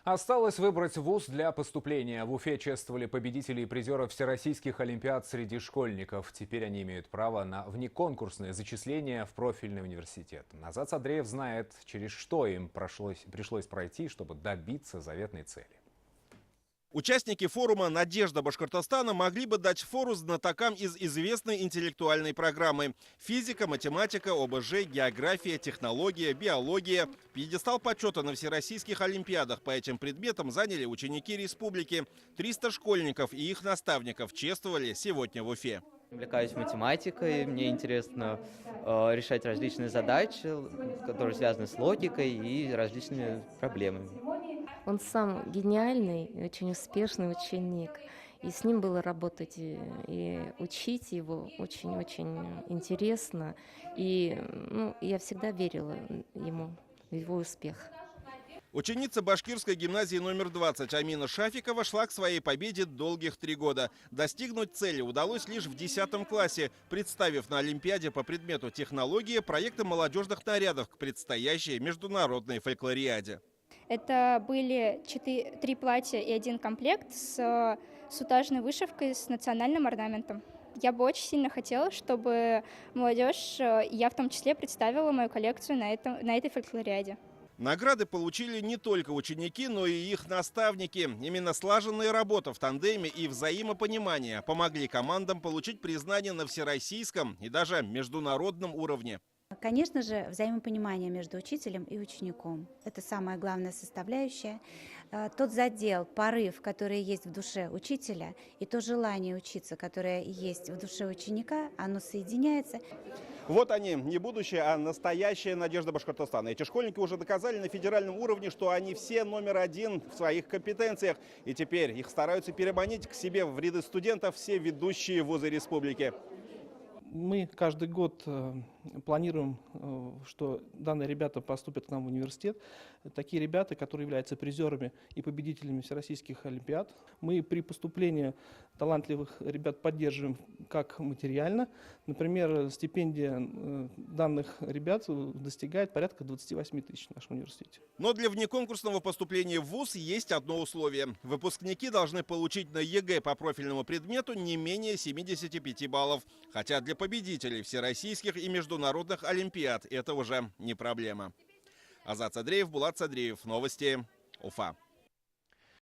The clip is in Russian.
Осталось выбрать вуз для поступления. В Уфе чествовали победителей и призеров всероссийских олимпиад среди школьников. Теперь они имеют право на внеконкурсное зачисление в профильный университет. Азат Садреев знает, через что им пришлось пройти, чтобы добиться заветной цели. Участники форума «Надежда Башкортостана» могли бы дать фору знатокам из известной интеллектуальной программы. Физика, математика, ОБЖ, география, технология, биология. Пьедестал почета на всероссийских олимпиадах по этим предметам заняли ученики республики. 300 школьников и их наставников чествовали сегодня в Уфе. Увлекаюсь математикой, мне интересно решать различные задачи, которые связаны с логикой и различными проблемами. Он сам гениальный, очень успешный ученик. И с ним было работать и учить его очень-очень интересно. И я всегда верила ему, в его успех. Ученица башкирской гимназии номер 20 Амина Шафикова шла к своей победе долгих 3 года. Достигнуть цели удалось лишь в 10 классе, представив на Олимпиаде по предмету технологии проекты молодежных нарядов к предстоящей международной фольклориаде. Это были 3 платья и 1 комплект с сутажной вышивкой с национальным орнаментом. Я бы очень сильно хотела, чтобы молодежь, я в том числе, представила мою коллекцию на этой фольклориаде. Награды получили не только ученики, но и их наставники. Именно слаженная работа в тандеме и взаимопонимание помогли командам получить признание на всероссийском и даже международном уровне. Конечно же, взаимопонимание между учителем и учеником. Это самая главная составляющая. Тот задел, порыв, который есть в душе учителя, и то желание учиться, которое есть в душе ученика, оно соединяется. Вот они, не будущее, а настоящая надежда Башкортостана. Эти школьники уже доказали на федеральном уровне, что они все номер 1 в своих компетенциях. И теперь их стараются переманить к себе в ряды студентов все ведущие вузы республики. Мы каждый год планируем, что данные ребята поступят к нам в университет. Такие ребята, которые являются призерами и победителями всероссийских олимпиад. Мы при поступлении талантливых ребят поддерживаем как материально. Например, стипендия данных ребят достигает порядка 28 тысяч в нашем университете. Но для внеконкурсного поступления в вуз есть одно условие. Выпускники должны получить на ЕГЭ по профильному предмету не менее 75 баллов. Хотя для победителей всероссийских и международных олимпиад это уже не проблема. Азат Садреев, Булат Садреев. Новости. Уфа.